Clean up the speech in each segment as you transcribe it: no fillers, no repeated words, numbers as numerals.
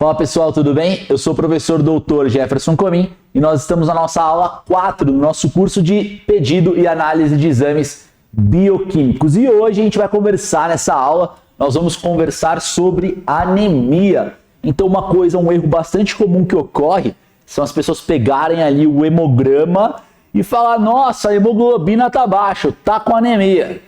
Fala pessoal, tudo bem? Eu sou o professor Dr. Jefferson Comin e nós estamos na nossa aula 4 do nosso curso de pedido e análise de exames bioquímicos. E hoje a gente vai conversar nessa aula, nós vamos conversar sobre anemia. Então um erro bastante comum que ocorre são as pessoas pegarem ali o hemograma e falar: nossa, a hemoglobina tá baixa, tá com anemia.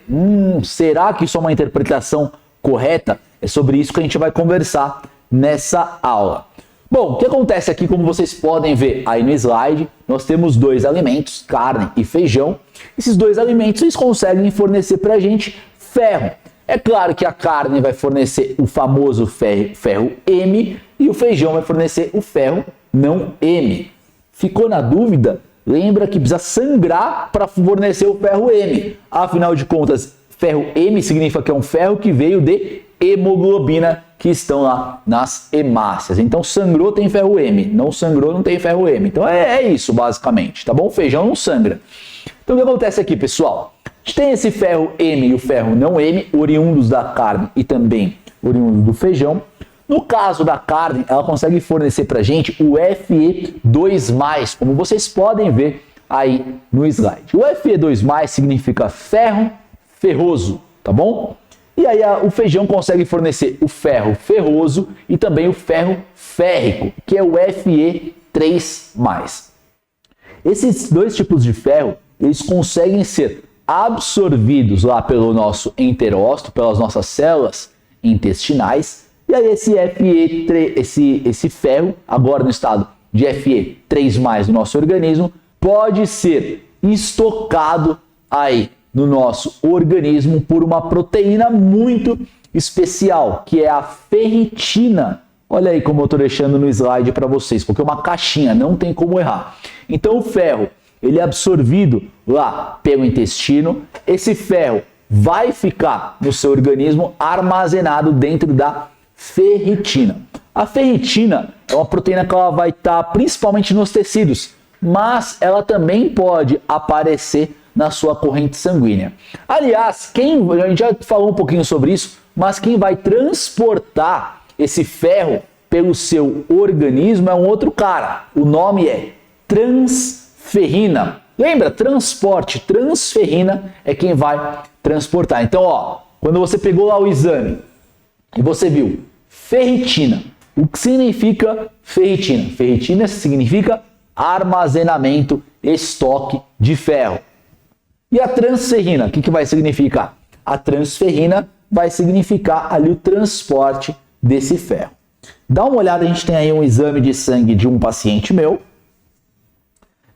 Será que isso é uma interpretação correta? É sobre isso que a gente vai conversar nessa aula. Bom, o que acontece aqui, como vocês podem ver aí no slide, nós temos dois alimentos, carne e feijão. Esses dois alimentos eles conseguem fornecer para a gente ferro. É claro que a carne vai fornecer o famoso ferro M e o feijão vai fornecer o ferro não M. Ficou na dúvida? Lembra que precisa sangrar para fornecer o ferro M. Afinal de contas, ferro M significa que é um ferro que veio de hemoglobina que estão lá nas hemácias. Então sangrou, tem ferro M. Não sangrou, não tem ferro M. Então é isso basicamente, tá bom? O feijão não sangra. Então o que acontece aqui, pessoal? A gente tem esse ferro M e o ferro não M, oriundos da carne e também oriundos do feijão. No caso da carne, ela consegue fornecer pra gente o Fe2+, como vocês podem ver aí no slide. O Fe2+ significa ferro ferroso, tá bom? E aí o feijão consegue fornecer o ferro ferroso e também o ferro férrico, que é o Fe3+. Esses dois tipos de ferro, eles conseguem ser absorvidos lá pelo nosso enterócito, pelas nossas células intestinais. E aí esse ferro, agora no estado de Fe3+ no nosso organismo, pode ser estocado aí no nosso organismo por uma proteína muito especial, que é a ferritina. Olha aí como eu estou deixando no slide para vocês, porque é uma caixinha, não tem como errar. Então o ferro, ele é absorvido lá pelo intestino, esse ferro vai ficar no seu organismo armazenado dentro da ferritina. A ferritina é uma proteína que ela vai estar principalmente nos tecidos, mas ela também pode aparecer na sua corrente sanguínea. Aliás, a gente já falou um pouquinho sobre isso, mas quem vai transportar esse ferro pelo seu organismo é um outro cara. O nome é transferrina. Lembra? Transporte. Transferrina é quem vai transportar. Então, quando você pegou lá o exame e você viu ferritina, o que significa ferritina? Ferritina significa armazenamento, estoque de ferro. E a transferrina, o que vai significar? A transferrina vai significar ali o transporte desse ferro. Dá uma olhada, a gente tem aí um exame de sangue de um paciente meu.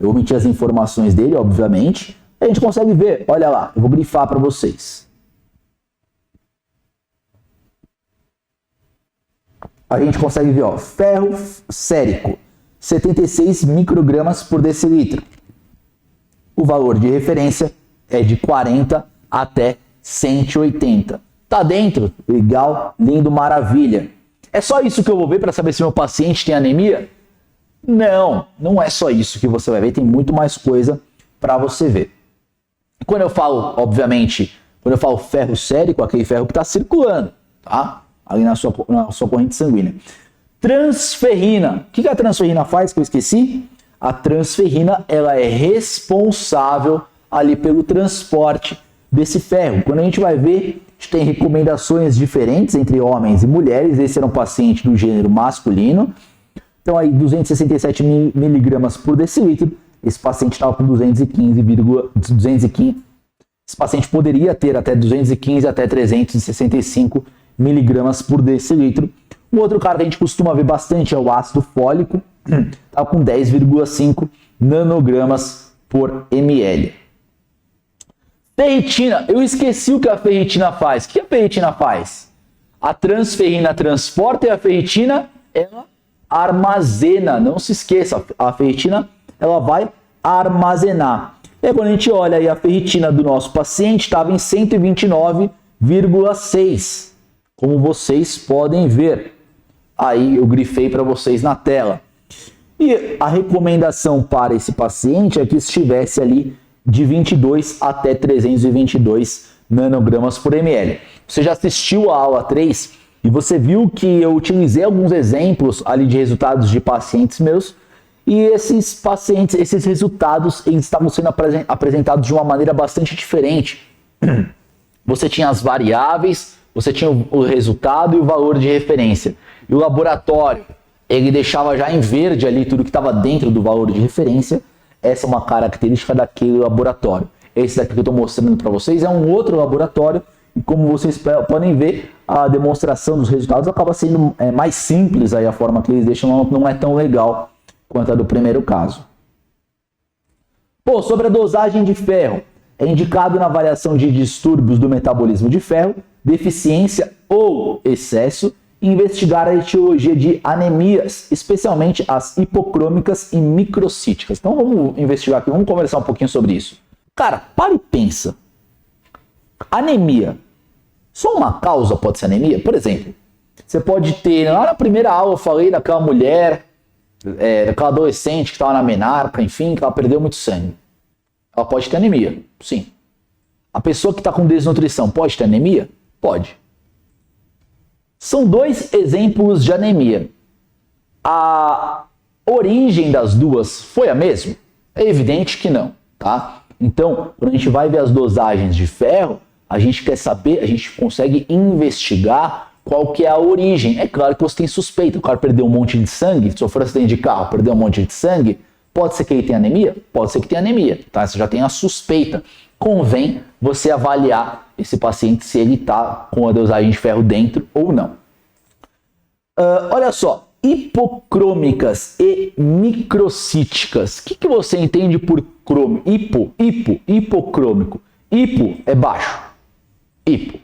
Eu omiti as informações dele, obviamente. A gente consegue ver, olha lá, eu vou grifar para vocês. A gente consegue ver, ferro sérico, 76 microgramas por decilitro. O valor de referência é de 40 até 180. Tá dentro? Legal, lindo, maravilha. É só isso que eu vou ver para saber se meu paciente tem anemia? Não, não é só isso que você vai ver, tem muito mais coisa para você ver. Quando eu falo, obviamente, quando eu falo ferro sérico, aquele ferro que está circulando, tá? Ali na sua corrente sanguínea. Transferrina. O que a transferrina faz que eu esqueci? A transferrina, ela é responsável ali pelo transporte desse ferro. Quando a gente vai ver, a gente tem recomendações diferentes entre homens e mulheres. Esse era um paciente do gênero masculino. Então aí 267 miligramas por decilitro. Esse paciente estava com 215. Esse paciente poderia ter até 215 até 365 miligramas por decilitro. O outro cara que a gente costuma ver bastante é o ácido fólico. Está com 10,5 nanogramas por ml. Ferritina, eu esqueci o que a ferritina faz. O que a ferritina faz? A transferrina transporta e a ferritina ela armazena. Não se esqueça, a ferritina ela vai armazenar. E aí, quando a gente olha aí a ferritina do nosso paciente, estava em 129,6. Como vocês podem ver. Aí eu grifei para vocês na tela. E a recomendação para esse paciente é que estivesse ali de 22 até 322 nanogramas por ml. Você já assistiu a aula 3 E você viu que eu utilizei alguns exemplos ali de resultados de pacientes meus, e esses pacientes, esses resultados, eles estavam sendo apresentados de uma maneira bastante diferente. Você tinha as variáveis, você tinha o resultado e o valor de referência. E o laboratório, ele deixava já em verde ali tudo que estava dentro do valor de referência. Essa é uma característica daquele laboratório. Esse daqui que eu estou mostrando para vocês é um outro laboratório. E como vocês podem ver, a demonstração dos resultados acaba sendo mais simples. Aí a forma que eles deixam não é tão legal quanto a do primeiro caso. Pô, sobre a dosagem de ferro. É indicado na avaliação de distúrbios do metabolismo de ferro, deficiência ou excesso, investigar a etiologia de anemias, especialmente as hipocrômicas e microcíticas. Então vamos investigar aqui, vamos conversar um pouquinho sobre isso. Cara, para e pensa. Anemia. Só uma causa pode ser anemia? Por exemplo, você pode ter, lá na primeira aula eu falei daquela mulher, daquela adolescente que estava na menarca, enfim, que ela perdeu muito sangue. Ela pode ter anemia, sim. A pessoa que está com desnutrição pode ter anemia? Pode. São dois exemplos de anemia. A origem das duas foi a mesma? É evidente que não, tá? Então, quando a gente vai ver as dosagens de ferro, a gente quer saber, a gente consegue investigar qual que é a origem. É claro que você tem suspeita. O cara perdeu um monte de sangue, sofreu acidente de carro, perdeu um monte de sangue. Pode ser que ele tenha anemia? Pode ser que tenha anemia, tá? Você já tem a suspeita. Convém você avaliar esse paciente se ele está com a dosagem de ferro dentro ou não. Olha só, hipocrômicas e microcíticas. O que você entende por crômico? Hipocrômico. Hipo é baixo. Hipo.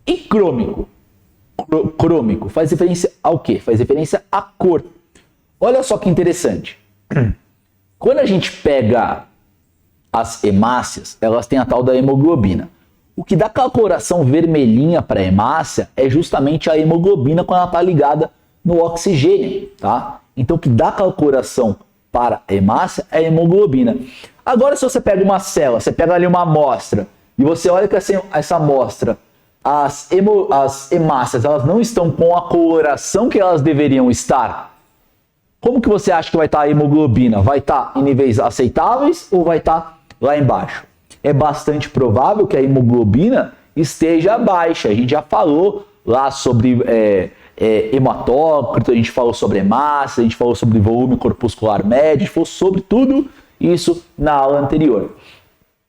E crômico? Crômico faz referência ao quê? Faz referência à cor. Olha só que interessante. Quando a gente pega as hemácias, elas têm a tal da hemoglobina. O que dá aquela coloração vermelhinha para a hemácia é justamente a hemoglobina quando ela está ligada no oxigênio, tá? Então o que dá aquela coloração para a hemácia é a hemoglobina. Agora se você pega uma célula, você pega ali uma amostra e você olha que essa amostra, as hemácias, elas não estão com a coloração que elas deveriam estar. Como que você acha que vai estar a hemoglobina? Vai estar em níveis aceitáveis ou vai estar lá embaixo? É bastante provável que a hemoglobina esteja baixa. A gente já falou lá sobre hematócrito, a gente falou sobre hemácia, a gente falou sobre volume corpuscular médio, a gente falou sobre tudo isso na aula anterior.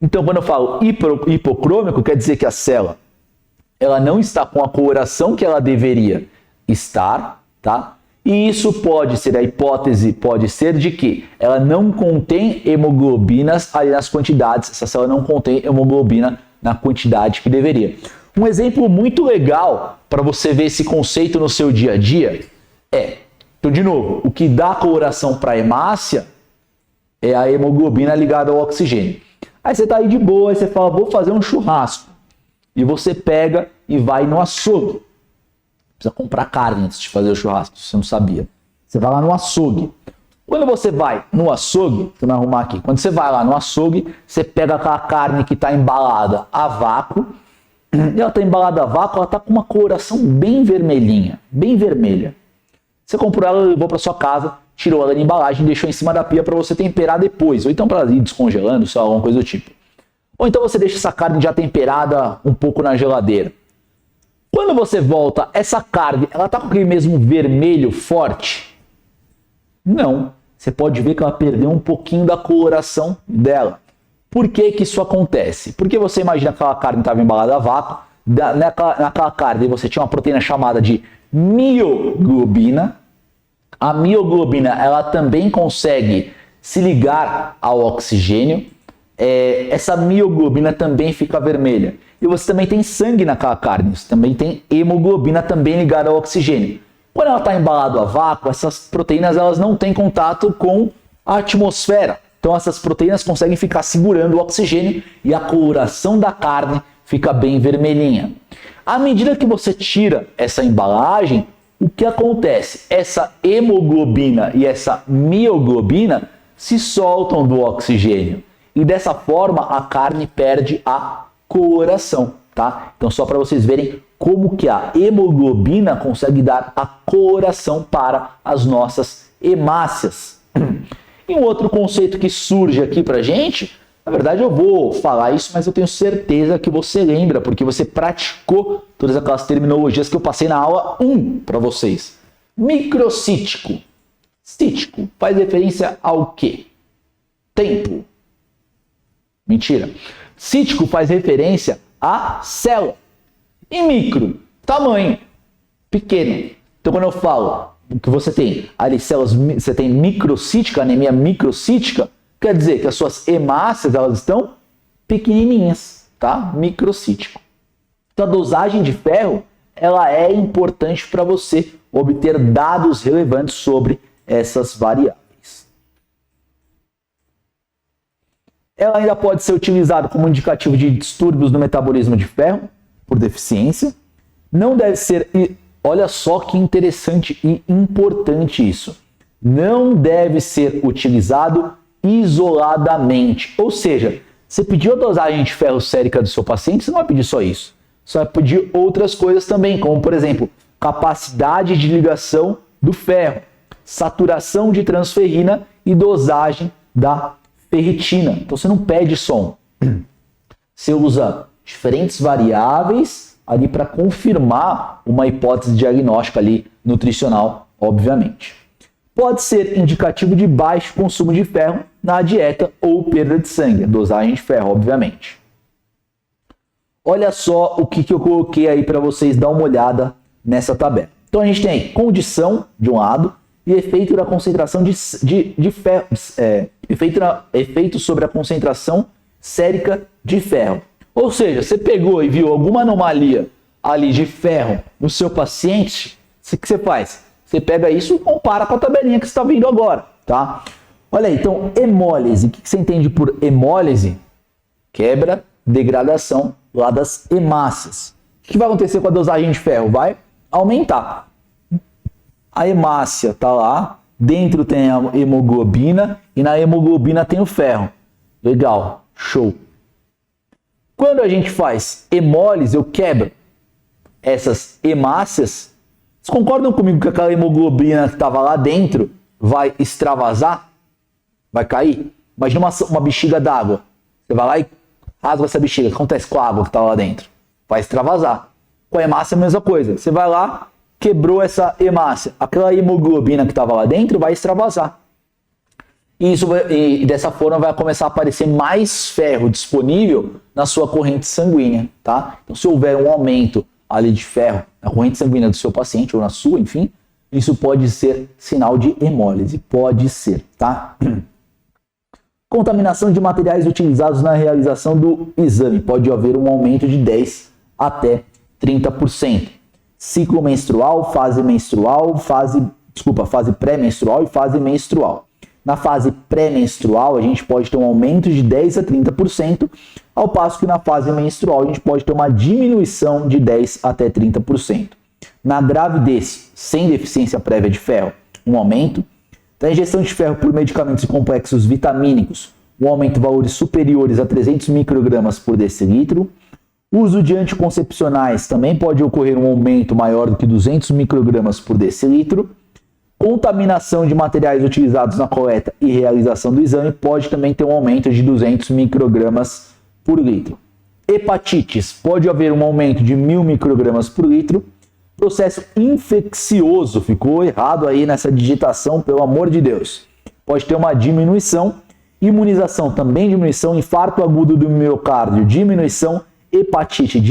Então, quando eu falo hipocrômico, quer dizer que a célula ela não está com a coloração que ela deveria estar, tá? E isso pode ser, a hipótese pode ser de que ela não contém hemoglobinas ali nas quantidades, essa célula não contém hemoglobina na quantidade que deveria. Um exemplo muito legal para você ver esse conceito no seu dia a dia então de novo, o que dá coloração para a hemácia é a hemoglobina ligada ao oxigênio. Aí você está aí de boa, aí você fala, vou fazer um churrasco. E você pega e vai no açougue. Precisa comprar carne antes de fazer o churrasco, se você não sabia. Você vai lá no açougue. Quando você vai no açougue, vou arrumar aqui. Quando você vai lá no açougue, você pega aquela carne que está embalada a vácuo. E ela está embalada a vácuo, ela está com uma coloração bem vermelhinha, bem vermelha. Você comprou ela, levou para sua casa, tirou ela da embalagem e deixou em cima da pia para você temperar depois. Ou então para ir descongelando, sei lá, alguma coisa do tipo. Ou então você deixa essa carne já temperada um pouco na geladeira. Quando você volta, essa carne, ela tá com aquele mesmo vermelho forte? Não. Você pode ver que ela perdeu um pouquinho da coloração dela. Por que que isso acontece? Porque você imagina que aquela carne estava embalada a vácuo, naquela carne você tinha uma proteína chamada de mioglobina. A mioglobina, ela também consegue se ligar ao oxigênio. Essa mioglobina também fica vermelha. E você também tem sangue naquela carne, você também tem hemoglobina também ligada ao oxigênio. Quando ela está embalada a vácuo, essas proteínas elas não têm contato com a atmosfera. Então essas proteínas conseguem ficar segurando o oxigênio e a coloração da carne fica bem vermelhinha. À medida que você tira essa embalagem, o que acontece? Essa hemoglobina e essa mioglobina se soltam do oxigênio. E dessa forma a carne perde a coloração, tá? Então só para vocês verem como que a hemoglobina consegue dar a coloração para as nossas hemácias. E um outro conceito que surge aqui pra gente, na verdade eu vou falar isso, mas eu tenho certeza que você lembra, porque você praticou todas aquelas terminologias que eu passei na aula 1 para vocês. Microcítico. Cítico faz referência ao quê? Tempo. Mentira. Cítico faz referência à célula. E micro, tamanho, pequeno. Então quando eu falo que você tem ali células, você tem microcítica, anemia microcítica, quer dizer que as suas hemácias elas estão pequenininhas, tá? Microcítico. Então a dosagem de ferro, ela é importante para você obter dados relevantes sobre essas variáveis. Ela ainda pode ser utilizada como indicativo de distúrbios no metabolismo de ferro, por deficiência. Não deve ser, olha só que interessante e importante isso, não deve ser utilizado isoladamente. Ou seja, você pediu a dosagem de ferro sérica do seu paciente, você não vai pedir só isso. Você vai pedir outras coisas também, como por exemplo, capacidade de ligação do ferro, saturação de transferrina e dosagem da ferritina. Então você não pede só um. Você usa diferentes variáveis ali para confirmar uma hipótese diagnóstica ali nutricional, obviamente. Pode ser indicativo de baixo consumo de ferro na dieta ou perda de sangue, dosagem de ferro, obviamente. Olha só o que eu coloquei aí para vocês dar uma olhada nessa tabela. Então a gente tem aí condição de um lado e efeito da concentração de ferro, efeito sobre a concentração sérica de ferro. Ou seja, você pegou e viu alguma anomalia ali de ferro no seu paciente, o que você faz? Você pega isso e compara com a tabelinha que você está vendo agora, tá? Olha aí, então, hemólise. O que você entende por hemólise? Quebra, degradação lá das hemácias. O que vai acontecer com a dosagem de ferro? Vai aumentar. A hemácia está lá, dentro tem a hemoglobina e na hemoglobina tem o ferro. Legal, show. Quando a gente faz hemólise, eu quebro essas hemácias. Vocês concordam comigo que aquela hemoglobina que estava lá dentro vai extravasar? Vai cair? Imagina uma bexiga d'água. Você vai lá e rasga essa bexiga. O que acontece com a água que estava lá dentro? Vai extravasar. Com a hemácia é a mesma coisa. Você vai lá, quebrou essa hemácia. Aquela hemoglobina que estava lá dentro vai extravasar. E dessa forma vai começar a aparecer mais ferro disponível na sua corrente sanguínea, tá? Então, se houver um aumento ali de ferro na corrente sanguínea do seu paciente ou na sua, enfim, isso pode ser sinal de hemólise, pode ser, tá? Contaminação de materiais utilizados na realização do exame, pode haver um aumento de 10 até 30%. Ciclo menstrual, fase pré-menstrual e fase menstrual. Na fase pré-menstrual, a gente pode ter um aumento de 10 a 30%, ao passo que na fase menstrual a gente pode ter uma diminuição de 10 até 30%. Na gravidez, sem deficiência prévia de ferro, um aumento. Na ingestão de ferro por medicamentos e complexos vitamínicos, um aumento de valores superiores a 300 microgramas por decilitro. Uso de anticoncepcionais também pode ocorrer um aumento maior do que 200 microgramas por decilitro. Contaminação de materiais utilizados na coleta e realização do exame pode também ter um aumento de 200 microgramas por litro. Hepatites, pode haver um aumento de 1000 microgramas por litro. Processo infeccioso, ficou errado aí nessa digitação, pelo amor de Deus. Pode ter uma diminuição. Imunização, também diminuição. Infarto agudo do miocárdio, diminuição. Hepatite,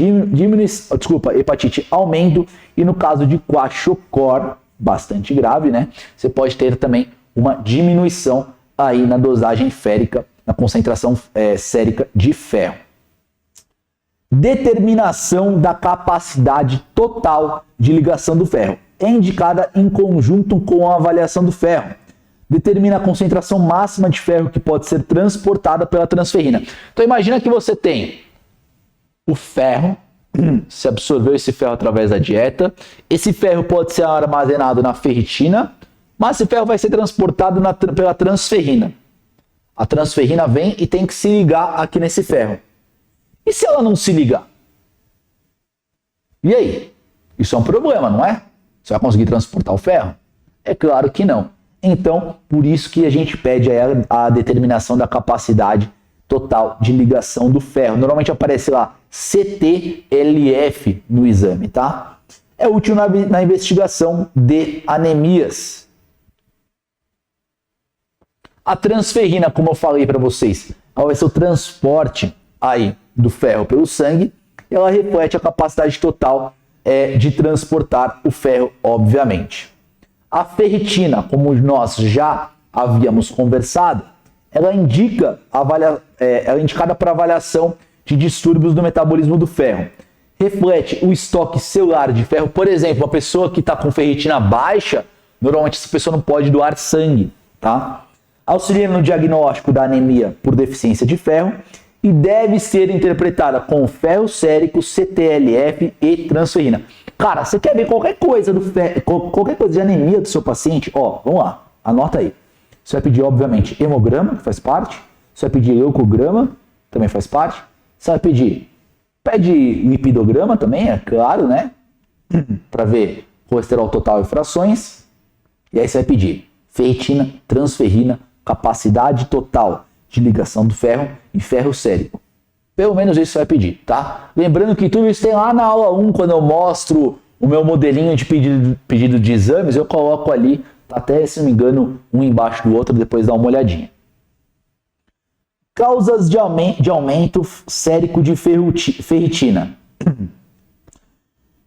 hepatite, aumento. E no caso de kwashiorkor, bastante grave, né? Você pode ter também uma diminuição aí na dosagem férica, na concentração sérica de ferro. Determinação da capacidade total de ligação do ferro. É indicada em conjunto com a avaliação do ferro. Determina a concentração máxima de ferro que pode ser transportada pela transferrina. Então imagina que você tem o ferro, se absorveu esse ferro através da dieta. Esse ferro pode ser armazenado na ferritina, mas esse ferro vai ser transportado pela transferrina. A transferrina vem e tem que se ligar aqui nesse ferro. E se ela não se ligar? E aí? Isso é um problema, não é? Você vai conseguir transportar o ferro? É claro que não. Então, por isso que a gente pede a determinação da capacidade total de ligação do ferro. Normalmente aparece lá CTLF no exame, tá? É útil na investigação de anemias. A transferrina, como eu falei para vocês, ao ser o transporte aí do ferro pelo sangue, ela reflete a capacidade total de transportar o ferro, obviamente. A ferritina, como nós já havíamos conversado, ela é indicada para avaliação de distúrbios do metabolismo do ferro. Reflete o estoque celular de ferro. Por exemplo, uma pessoa que está com ferritina baixa, normalmente essa pessoa não pode doar sangue, tá? Auxilia no diagnóstico da anemia por deficiência de ferro e deve ser interpretada com ferro sérico, CTLF e transferrina. Cara, você quer ver qualquer coisa qualquer coisa de anemia do seu paciente? Ó, vamos lá, anota aí. Você vai pedir, obviamente, hemograma, que faz parte. Você vai pedir leucograma, também faz parte. Você vai pede lipidograma também, é claro, né? Para ver colesterol total e frações. E aí você vai pedir ferritina, transferrina, capacidade total de ligação do ferro e ferro sérico. Pelo menos isso você vai pedir, tá? Lembrando que tudo isso tem lá na aula 1, quando eu mostro o meu modelinho de pedido de exames, eu coloco ali, até se não me engano, um embaixo do outro, depois dá uma olhadinha. Causas de aumento sérico de ferritina.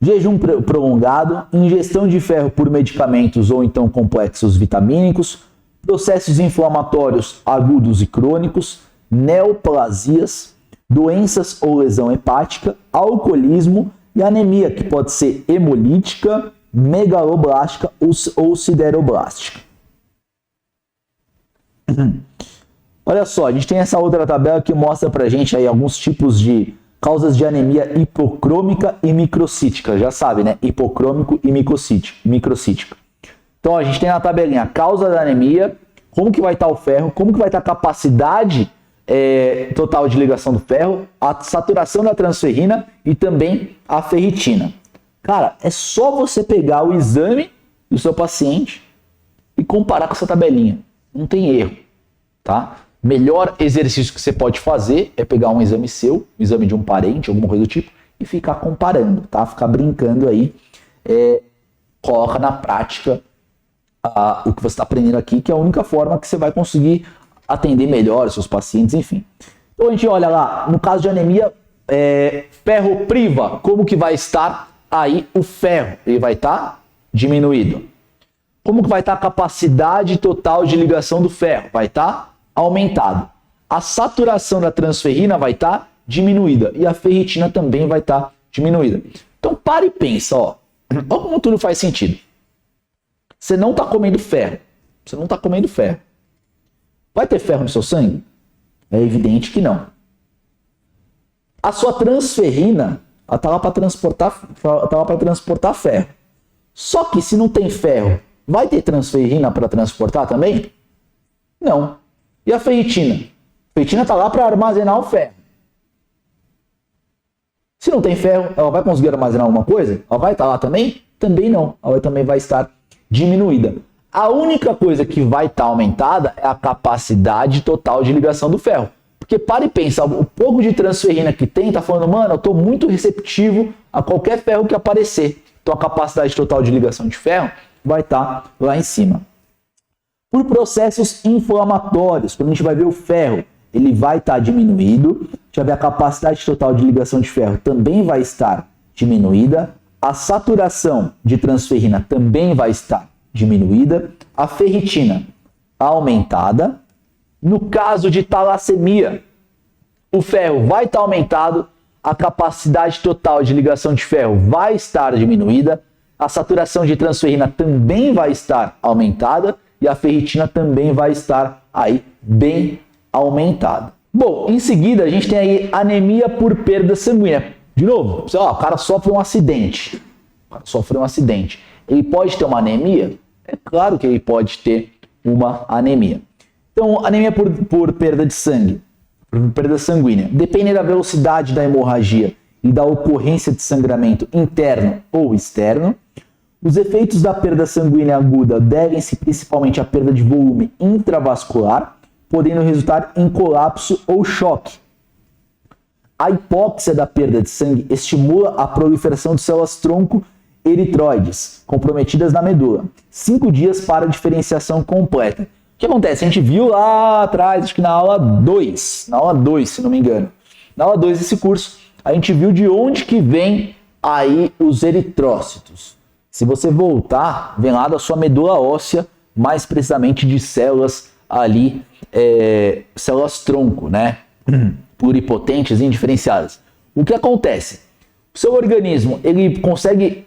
Jejum prolongado, ingestão de ferro por medicamentos ou então complexos vitamínicos, processos inflamatórios agudos e crônicos, neoplasias, doenças ou lesão hepática, alcoolismo e anemia, que pode ser hemolítica, megaloblástica ou sideroblástica. Olha só, a gente tem essa outra tabela que mostra pra gente aí alguns tipos de causas de anemia hipocrômica e microcítica. Já sabe, né? Hipocrômico e microcítica. Então a gente tem na tabelinha a causa da anemia, como que vai estar o ferro, como que vai estar a capacidade total de ligação do ferro, a saturação da transferrina e também a ferritina. Cara, é só você pegar o exame do seu paciente e comparar com essa tabelinha. Não tem erro, tá? Melhor exercício que você pode fazer é pegar um exame seu, um exame de um parente, alguma coisa do tipo, e ficar comparando, tá? Ficar brincando aí. Coloca na prática o que você está aprendendo aqui, que é a única forma que você vai conseguir atender melhor os seus pacientes, enfim. Então a gente olha lá, no caso de anemia, ferro priva, como que vai estar aí o ferro? Ele vai estar diminuído. Como que vai estar a capacidade total de ligação do ferro? Vai estar aumentado. A saturação da transferrina vai estar diminuída e a ferritina também vai estar diminuída. Então para e pensa, ó. Olha como tudo faz sentido. Você não está comendo ferro. Você não está comendo ferro. Vai ter ferro no seu sangue? É evidente que não. A sua transferrina, ela está lá para transportar ferro. Só que se não tem ferro, vai ter transferrina para transportar também? Não. E a ferritina? A ferritina está lá para armazenar o ferro. Se não tem ferro, ela vai conseguir armazenar alguma coisa? Ela vai estar lá também? Também não. Ela também vai estar diminuída. A única coisa que vai estar aumentada é a capacidade total de ligação do ferro. Porque para e pensa, o pouco de transferrina que tem, tá falando, mano, eu estou muito receptivo a qualquer ferro que aparecer. Então a capacidade total de ligação de ferro vai estar lá em cima. Por processos inflamatórios, quando a gente vai ver o ferro, ele vai estar diminuído. Já ver a capacidade total de ligação de ferro também vai estar diminuída. A saturação de transferrina também vai estar diminuída. A ferritina aumentada. No caso de talassemia, o ferro vai estar aumentado. A capacidade total de ligação de ferro vai estar diminuída. A saturação de transferrina também vai estar aumentada. E a ferritina também vai estar aí bem aumentada. Bom, em seguida a gente tem aí anemia por perda sanguínea. De novo, o cara sofre um acidente. Ele pode ter uma anemia? É claro que ele pode ter uma anemia. Então, anemia por perda de sangue, por perda sanguínea, depende da velocidade da hemorragia e da ocorrência de sangramento interno ou externo. Os efeitos da perda sanguínea aguda devem-se principalmente à perda de volume intravascular, podendo resultar em colapso ou choque. A hipóxia da perda de sangue estimula a proliferação de células-tronco eritroides, comprometidas na medula. 5 dias para diferenciação completa. O que acontece? A gente viu lá atrás, acho que na aula 2, se não me engano. Na aula 2 desse curso, a gente viu de onde que vem aí os eritrócitos. Se você voltar, vem lá da sua medula óssea, mais precisamente de células ali, células-tronco, né? Pluripotentes e indiferenciadas. O que acontece? O seu organismo, ele consegue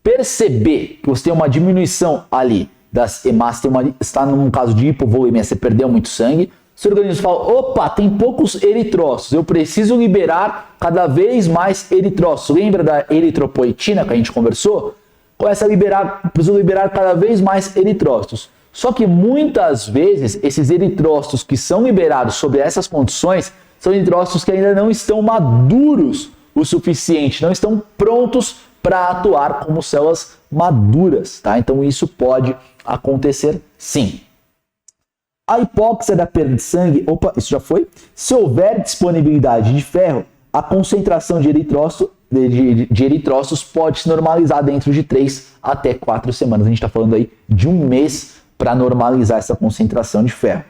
perceber que você tem uma diminuição ali das hemácias, está num caso de hipovolemia, você perdeu muito sangue, o seu organismo fala, opa, tem poucos eritrócitos, eu preciso liberar cada vez mais eritrócitos. Lembra da eritropoetina que a gente conversou? Começa a liberar, preciso liberar cada vez mais eritrócitos. Só que muitas vezes esses eritrócitos que são liberados sob essas condições são eritrócitos que ainda não estão maduros o suficiente, não estão prontos para atuar como células maduras, tá? Então isso pode acontecer sim. A hipóxia da perda de sangue, isso já foi? Se houver disponibilidade de ferro, a concentração de eritrócitos pode se normalizar dentro de 3 até 4 semanas. A gente está falando aí de 1 mês para normalizar essa concentração de ferro.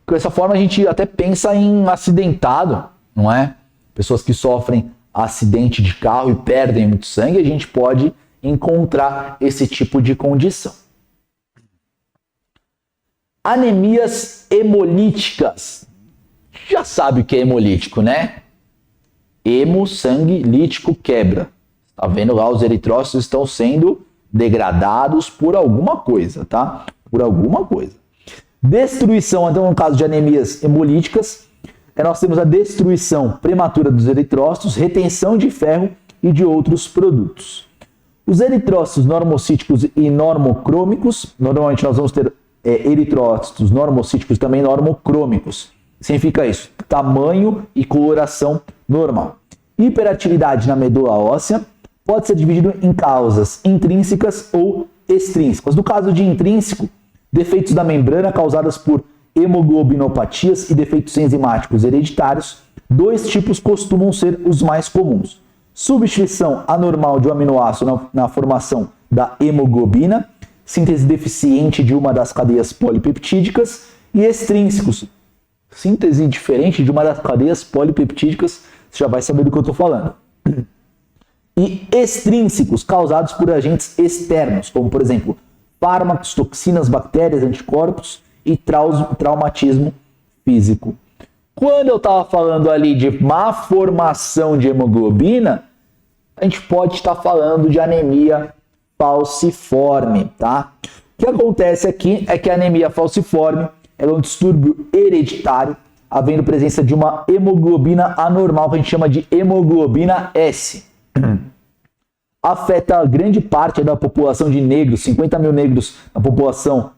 Dessa forma a gente até pensa em acidentado, não é? Pessoas que sofrem acidente de carro e perdem muito sangue, a gente pode encontrar esse tipo de condição. Anemias hemolíticas. Já sabe o que é hemolítico, né? Hemo, sangue, lítico, quebra. Tá vendo lá, os eritrócitos estão sendo degradados por alguma coisa, tá? Por alguma coisa. Destruição, então no caso de anemias hemolíticas, nós temos a destruição prematura dos eritrócitos, retenção de ferro e de outros produtos. Os eritrócitos normocíticos e normocrômicos, normalmente nós vamos ter eritrócitos normocíticos e também normocrômicos. Significa isso, tamanho e coloração normal. Hiperatividade na medula óssea pode ser dividido em causas intrínsecas ou extrínsecas. No caso de intrínseco, defeitos da membrana causadas por hemoglobinopatias e defeitos enzimáticos hereditários, 2 tipos costumam ser os mais comuns. Substituição anormal de um aminoácido na formação da hemoglobina, síntese deficiente de uma das cadeias polipeptídicas, e extrínsecos, síntese diferente de uma das cadeias polipeptídicas, você já vai saber do que eu estou falando. E extrínsecos, causados por agentes externos, como por exemplo, fármacos, toxinas, bactérias, anticorpos e traumatismo físico. Quando eu estava falando ali de má formação de hemoglobina, a gente pode estar falando de anemia falciforme, tá? O que acontece aqui é que a anemia falciforme é um distúrbio hereditário, havendo presença de uma hemoglobina anormal, que a gente chama de hemoglobina S. Afeta grande parte da população de negros, 50 mil negros na população,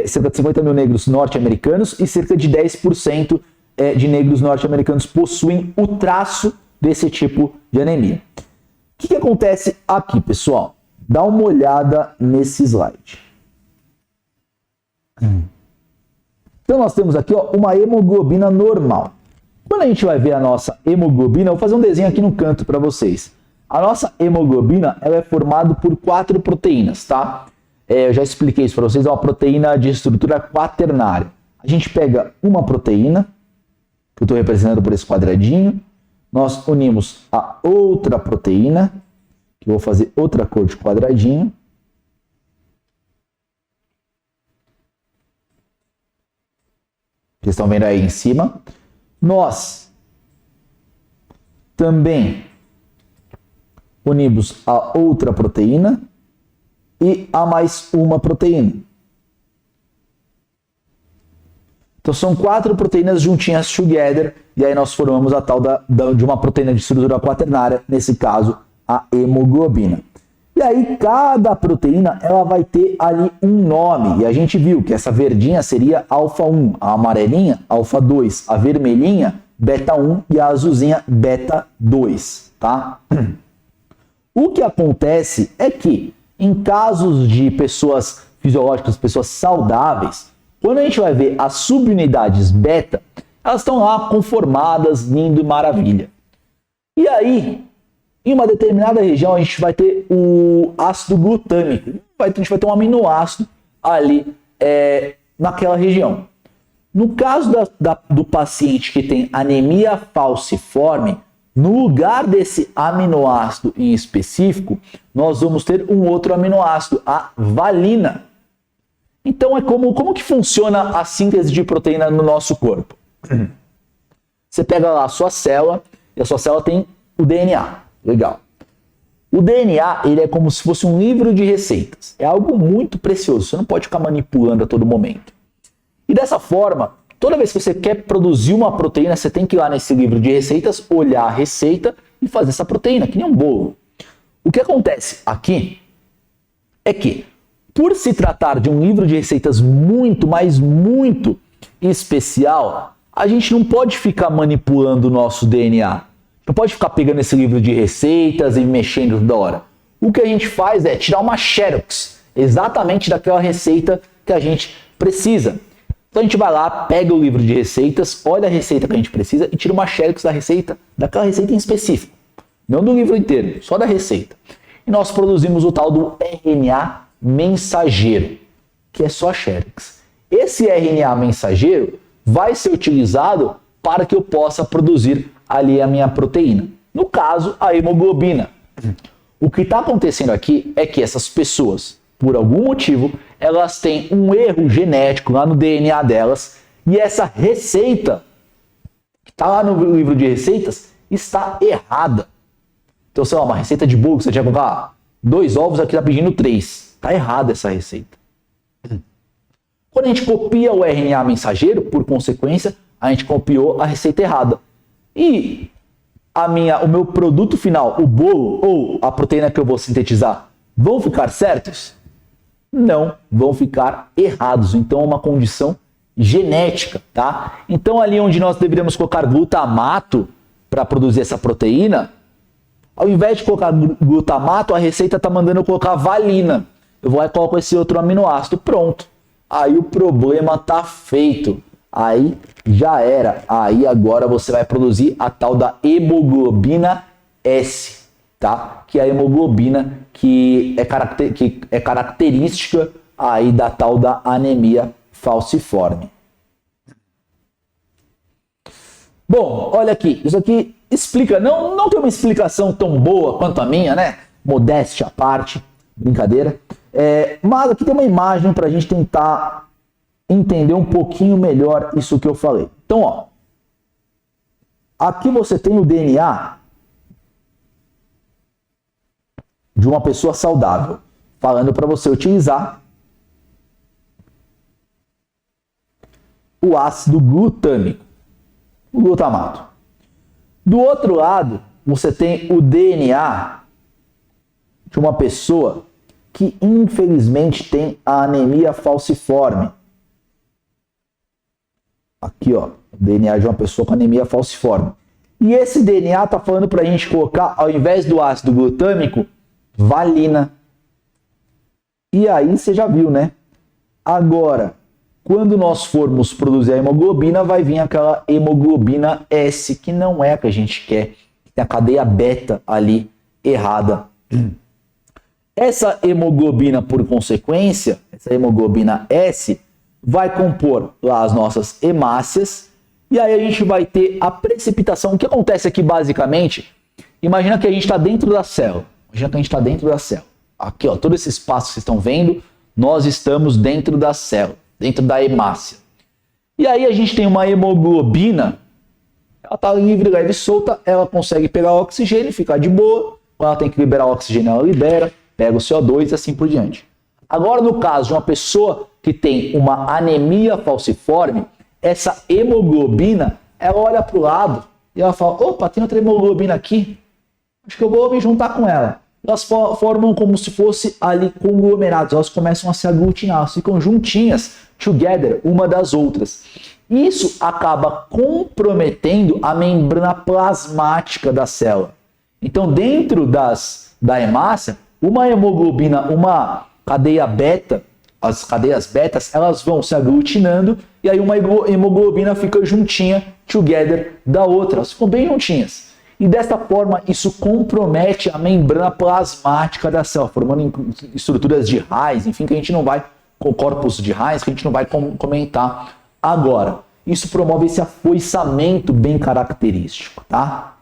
cerca de 50 mil negros norte-americanos, e cerca de 10% de negros norte-americanos possuem o traço desse tipo de anemia. O que acontece aqui, pessoal? Dá uma olhada nesse slide. Então nós temos aqui uma hemoglobina normal. Quando a gente vai ver a nossa hemoglobina, eu vou fazer um desenho aqui no canto para vocês. A nossa hemoglobina ela é formada por 4 proteínas, tá? Eu já expliquei isso para vocês, é uma proteína de estrutura quaternária. A gente pega uma proteína, que eu estou representando por esse quadradinho, nós unimos a outra proteína, que eu vou fazer outra cor de quadradinho. Vocês estão vendo aí em cima. Nós também unimos a outra proteína e a mais uma proteína. Então são 4 proteínas juntinhas together, e aí nós formamos a tal de uma proteína de estrutura quaternária, nesse caso a hemoglobina. E aí cada proteína ela vai ter ali um nome, e a gente viu que essa verdinha seria alfa 1, a amarelinha alfa 2, a vermelhinha beta 1 e a azulzinha beta 2, tá? O que acontece é que em casos de pessoas fisiológicas, pessoas saudáveis, quando a gente vai ver as subunidades beta, elas estão lá conformadas, lindo e maravilha. E aí, em uma determinada região, a gente vai ter o ácido glutâmico. A gente vai ter um aminoácido ali naquela região. No caso do paciente que tem anemia falciforme, no lugar desse aminoácido em específico, nós vamos ter um outro aminoácido, a valina. Então, como que funciona a síntese de proteína no nosso corpo? Você pega lá a sua célula, e a sua célula tem o DNA. Legal. O DNA, ele é como se fosse um livro de receitas. É algo muito precioso, você não pode ficar manipulando a todo momento. E dessa forma, toda vez que você quer produzir uma proteína, você tem que ir lá nesse livro de receitas, olhar a receita e fazer essa proteína, que nem um bolo. O que acontece aqui é que, por se tratar de um livro de receitas muito, mas muito especial, a gente não pode ficar manipulando o nosso DNA. Não pode ficar pegando esse livro de receitas e mexendo toda hora. O que a gente faz é tirar uma xerox, exatamente daquela receita que a gente precisa. Então a gente vai lá, pega o livro de receitas, olha a receita que a gente precisa e tira uma xerox da receita, daquela receita em específico. Não do livro inteiro, só da receita. E nós produzimos o tal do RNA mensageiro, que é só a xerox. Esse RNA mensageiro vai ser utilizado para que eu possa produzir ali a minha proteína. No caso, a hemoglobina. O que está acontecendo aqui é que essas pessoas, por algum motivo, elas têm um erro genético lá no DNA delas e essa receita que está lá no livro de receitas está errada. Então, sei lá, uma receita de bolo que você tinha que colocar 2 ovos, aqui está pedindo 3. Está errada essa receita. Quando a gente copia o RNA mensageiro, por consequência, a gente copiou a receita errada. E o meu produto final, o bolo ou a proteína que eu vou sintetizar, vão ficar certos? Não, vão ficar errados. Então é uma condição genética, tá? Então ali onde nós deveríamos colocar glutamato para produzir essa proteína, ao invés de colocar glutamato, a receita está mandando eu colocar valina. Eu vou lá e coloco esse outro aminoácido, pronto. Aí o problema tá feito. Aí já era. Aí agora você vai produzir a tal da hemoglobina S, tá? Que é a hemoglobina que é característica aí da tal da anemia falciforme. Bom, olha aqui. Isso aqui explica, não tem uma explicação tão boa quanto a minha, né? Modéstia à parte, brincadeira. Mas aqui tem uma imagem para a gente tentar entender um pouquinho melhor isso que eu falei. Então, ó, aqui você tem o DNA de uma pessoa saudável, falando para você utilizar o ácido glutâmico, o glutamato. Do outro lado, você tem o DNA de uma pessoa que infelizmente tem a anemia falciforme. Aqui, ó, o DNA de uma pessoa com anemia falciforme. E esse DNA está falando para a gente colocar, ao invés do ácido glutâmico, valina. E aí você já viu, né? Agora, quando nós formos produzir a hemoglobina, vai vir aquela hemoglobina S, que não é a que a gente quer. Tem a cadeia beta ali errada. Essa hemoglobina, por consequência, essa hemoglobina S, vai compor lá as nossas hemácias, e aí a gente vai ter a precipitação. O que acontece aqui, basicamente, imagina que a gente está dentro da célula. Imagina que a gente está dentro da célula. Aqui, ó, todo esse espaço que vocês estão vendo, nós estamos dentro da célula, dentro da hemácia. E aí a gente tem uma hemoglobina, ela está livre, leve e solta, ela consegue pegar o oxigênio, ficar de boa. Quando ela tem que liberar o oxigênio, ela libera, pega o CO2 e assim por diante. Agora, no caso de uma pessoa que tem uma anemia falciforme, essa hemoglobina, ela olha para o lado e ela fala, opa, tem outra hemoglobina aqui, acho que eu vou me juntar com ela. Elas formam como se fosse ali conglomerados, elas começam a se aglutinar, elas ficam juntinhas, together, uma das outras. Isso acaba comprometendo a membrana plasmática da célula. Então, dentro da hemácia, uma hemoglobina, uma cadeia beta, as cadeias betas, elas vão se aglutinando e aí uma hemoglobina fica juntinha, together, da outra. Elas ficam bem juntinhas. E desta forma, isso compromete a membrana plasmática da célula, formando estruturas de Reis, enfim, que a gente não vai, com corpos de Reis, que a gente não vai comentar agora. Isso promove esse afoiçamento bem característico, tá?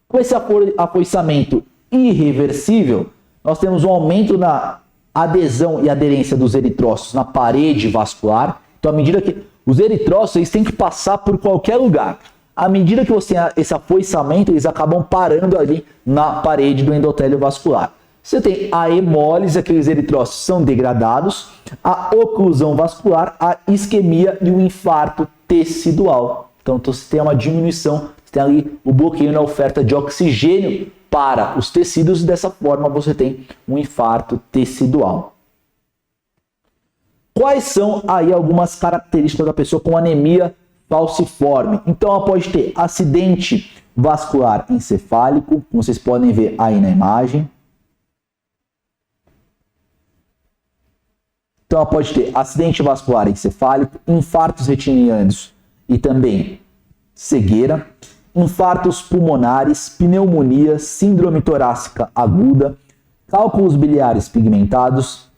Com esse afoiçamento irreversível, nós temos um aumento na adesão e aderência dos eritrócitos na parede vascular. Então, à medida que os eritrócitos eles têm que passar por qualquer lugar, à medida que você tem esse afoiçamento, eles acabam parando ali na parede do endotélio vascular. Você tem a hemólise, aqueles eritrócitos são degradados, a oclusão vascular, a isquemia e o infarto tecidual. Então, você tem uma diminuição, você tem ali o bloqueio na oferta de oxigênio para os tecidos e dessa forma você tem um infarto tecidual. Quais são aí algumas características da pessoa com anemia falciforme? Então, ela pode ter acidente vascular encefálico, como vocês podem ver aí na imagem. Então, ela pode ter acidente vascular encefálico, infartos retinianos e também cegueira, infartos pulmonares, pneumonia, síndrome torácica aguda, cálculos biliares pigmentados,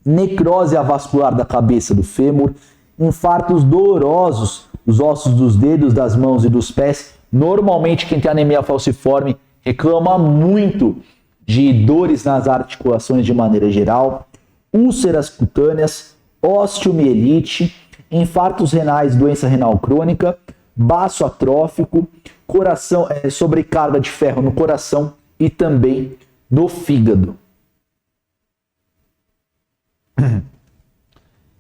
necrose avascular da cabeça do fêmur, infartos dolorosos dos ossos dos dedos, das mãos e dos pés. Normalmente, quem tem anemia falciforme reclama muito de dores nas articulações de maneira geral, úlceras cutâneas, osteomielite, infartos renais, doença renal crônica, baço atrófico, coração, sobrecarga de ferro no coração e também no fígado.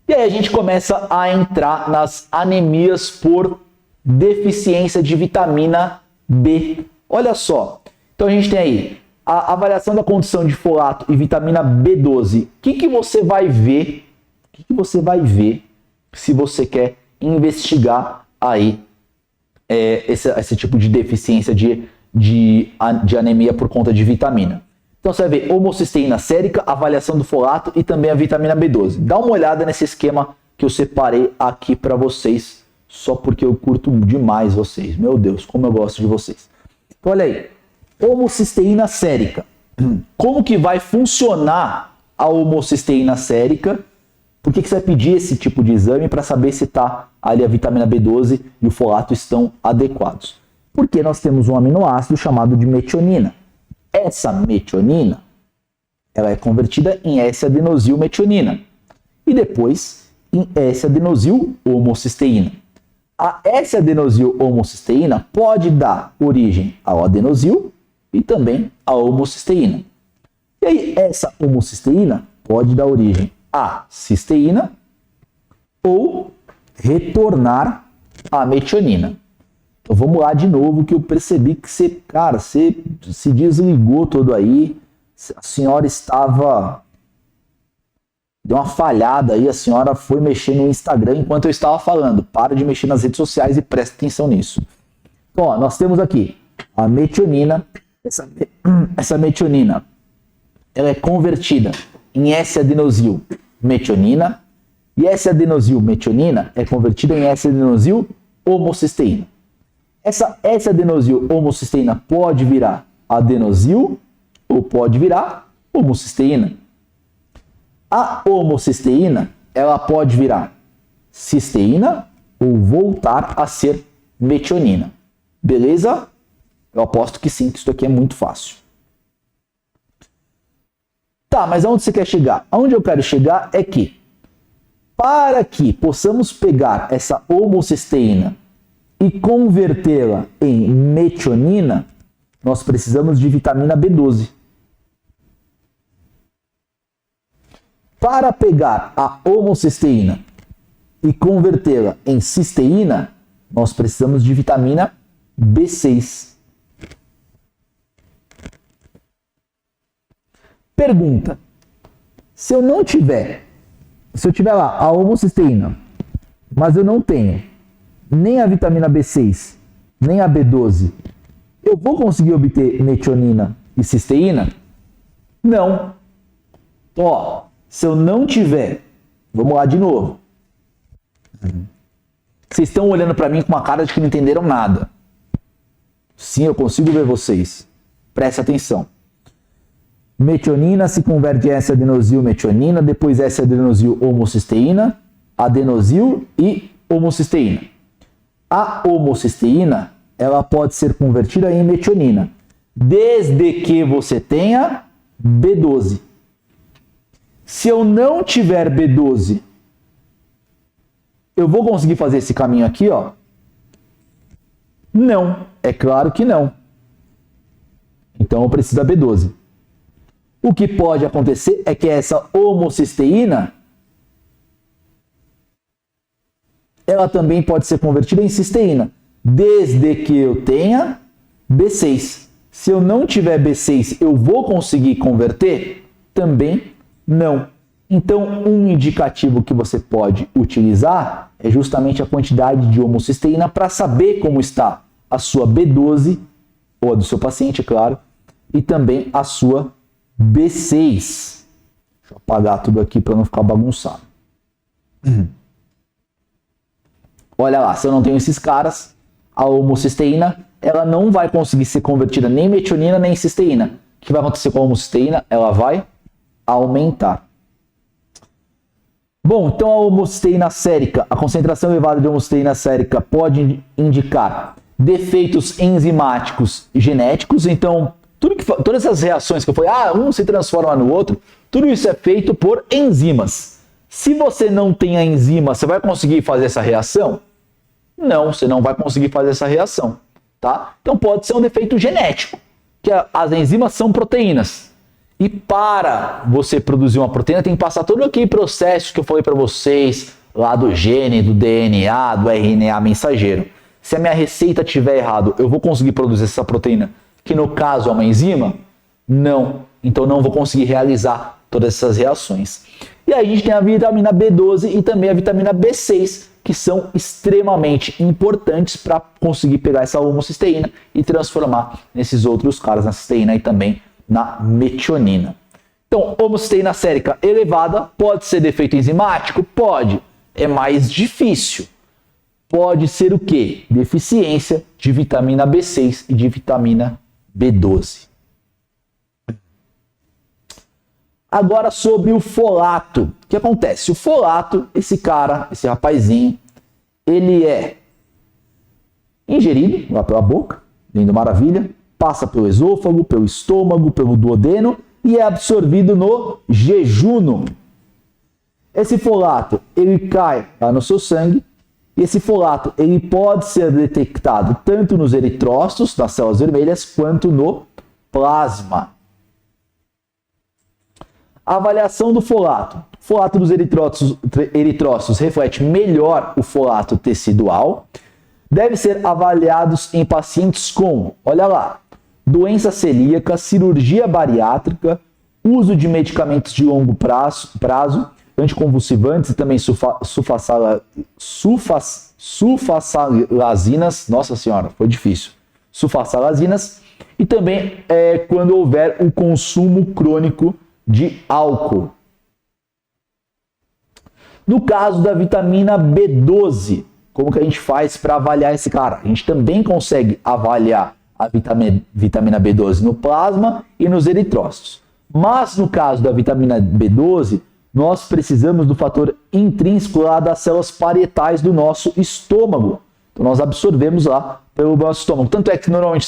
E aí a gente começa a entrar nas anemias por deficiência de vitamina B. Olha só, então a gente tem aí a avaliação da condição de folato e vitamina B12. O que você vai ver? O que você vai ver se você quer investigar aí esse tipo de deficiência de anemia por conta de vitamina? Então você vai ver homocisteína sérica, avaliação do folato e também a vitamina B12. Dá uma olhada nesse esquema que eu separei aqui para vocês, só porque eu curto demais vocês. Meu Deus, como eu gosto de vocês. Então olha aí, homocisteína sérica. Como que vai funcionar a homocisteína sérica? Por que você vai pedir esse tipo de exame para saber se tá ali a vitamina B12 e o folato estão adequados? Porque nós temos um aminoácido chamado de metionina. Essa metionina, ela é convertida em S-adenosilmetionina e depois em S-adenosil-homocisteína. A S-adenosil-homocisteína pode dar origem ao adenosil e também à homocisteína. E aí essa homocisteína pode dar origem à cisteína ou retornar à metionina. Então vamos lá de novo, que eu percebi que você se desligou todo aí. A senhora deu uma falhada aí, a senhora foi mexer no Instagram enquanto eu estava falando. Para de mexer nas redes sociais e presta atenção nisso. Então, ó, nós temos aqui a metionina. Essa metionina, ela é convertida em S-adenosil-metionina. E S-adenosil-metionina é convertida em S-adenosil-homocisteína. Essa S-adenosil-homocisteína pode virar adenosil ou pode virar homocisteína. A homocisteína, ela pode virar cisteína ou voltar a ser metionina. Beleza? Eu aposto que sim, que isso aqui é muito fácil. Tá, mas aonde você quer chegar? Aonde eu quero chegar é que, para que possamos pegar essa homocisteína e convertê-la em metionina, nós precisamos de vitamina B12. Para pegar a homocisteína e convertê-la em cisteína, nós precisamos de vitamina B6. Pergunta: se eu tiver lá a homocisteína mas eu não tenho nem a vitamina B6, nem a B12, eu vou conseguir obter metionina e cisteína? Não. Ó, se eu não tiver, vamos lá de novo. Vocês estão olhando para mim com uma cara de que não entenderam nada. Sim, eu consigo ver vocês. Preste atenção. Metionina se converte em S-adenosil-metionina, depois S-adenosil-homocisteína, adenosil e homocisteína. A homocisteína, ela pode ser convertida em metionina, desde que você tenha B12. Se eu não tiver B12, eu vou conseguir fazer esse caminho aqui, ó? Não, é claro que não. Então eu preciso da B12. O que pode acontecer é que essa homocisteína, ela também pode ser convertida em cisteína, desde que eu tenha B6. Se eu não tiver B6, eu vou conseguir converter? Também não. Então, um indicativo que você pode utilizar é justamente a quantidade de homocisteína para saber como está a sua B12, ou a do seu paciente, claro, e também a sua B6. Deixa eu apagar tudo aqui para não ficar bagunçado. Olha lá, se eu não tenho esses caras, a homocisteína ela não vai conseguir ser convertida nem em metionina nem em cisteína. O que vai acontecer com a homocisteína? Ela vai aumentar. Bom, então a homocisteína sérica, a concentração elevada de homocisteína sérica pode indicar defeitos enzimáticos e genéticos. Então, todas essas reações que eu falei, um se transforma no outro, tudo isso é feito por enzimas. Se você não tem a enzima, você vai conseguir fazer essa reação? Não, você não vai conseguir fazer essa reação, tá? Então pode ser um defeito genético, que as enzimas são proteínas. E para você produzir uma proteína, tem que passar todo aquele processo que eu falei para vocês, lá do gene, do DNA, do RNA mensageiro. Se a minha receita estiver errado, eu vou conseguir produzir essa proteína, que no caso é uma enzima? Não. Então não vou conseguir realizar todas essas reações. E aí a gente tem a vitamina B12 e também a vitamina B6, que são extremamente importantes para conseguir pegar essa homocisteína e transformar nesses outros caras, na cisteína e também na metionina. Então, homocisteína sérica elevada pode ser defeito enzimático? Pode. É mais difícil. Pode ser o quê? Deficiência de vitamina B6 e de vitamina B12. Agora sobre o folato. O que acontece? O folato, esse cara, esse rapazinho, ele é ingerido lá pela boca, lindo, maravilha, passa pelo esôfago, pelo estômago, pelo duodeno e é absorvido no jejuno. Esse folato, ele cai lá no seu sangue e esse folato, ele pode ser detectado tanto nos eritrócitos, das células vermelhas, quanto no plasma. A avaliação do folato. O folato dos eritrócitos reflete melhor o folato tecidual. Deve ser avaliados em pacientes com, olha lá, doença celíaca, cirurgia bariátrica, uso de medicamentos de longo prazo, anticonvulsivantes e também sulfasalazinas, nossa senhora, foi difícil, sulfasalazinas, e também quando houver o consumo crônico de álcool. No caso da vitamina B12, como que a gente faz para avaliar esse cara? A gente também consegue avaliar a vitamina B12 no plasma e nos eritrócitos. Mas no caso da vitamina B12, nós precisamos do fator intrínseco lá das células parietais do nosso estômago. Então nós absorvemos lá pelo nosso estômago. Tanto é que normalmente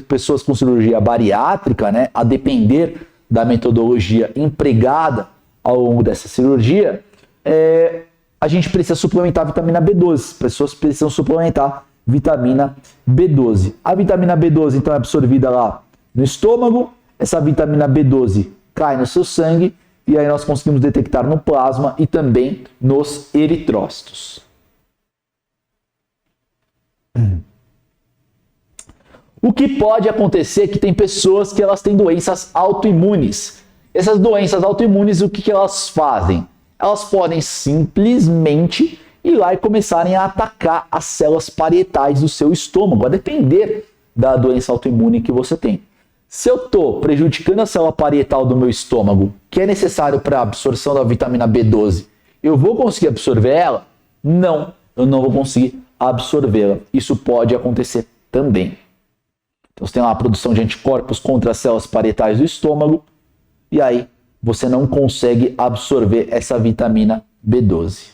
pessoas com cirurgia bariátrica, né, a depender da metodologia empregada ao longo dessa cirurgia, a gente precisa suplementar a vitamina B12. Pessoas precisam suplementar vitamina B12. A vitamina B12 então é absorvida lá no estômago, essa vitamina B12 cai no seu sangue e aí nós conseguimos detectar no plasma e também nos eritrócitos. O que pode acontecer é que tem pessoas que elas têm doenças autoimunes. Essas doenças autoimunes, o que elas fazem? Elas podem simplesmente ir lá e começarem a atacar as células parietais do seu estômago, a depender da doença autoimune que você tem. Se eu estou prejudicando a célula parietal do meu estômago, que é necessário para a absorção da vitamina B12, eu vou conseguir absorver ela? Não, eu não vou conseguir absorvê-la. Isso pode acontecer também. Então você tem lá a produção de anticorpos contra as células parietais do estômago, e aí você não consegue absorver essa vitamina B12.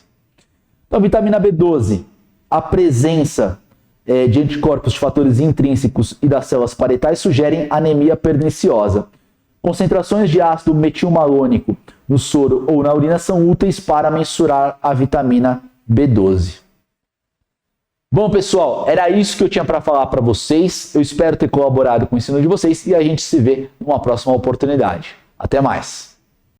Então, a vitamina B12, a presença de anticorpos de fatores intrínsecos e das células parietais sugerem anemia perniciosa. Concentrações de ácido metilmalônico no soro ou na urina são úteis para mensurar a vitamina B12. Bom, pessoal, era isso que eu tinha para falar para vocês. Eu espero ter colaborado com o ensino de vocês e a gente se vê numa próxima oportunidade. Até mais!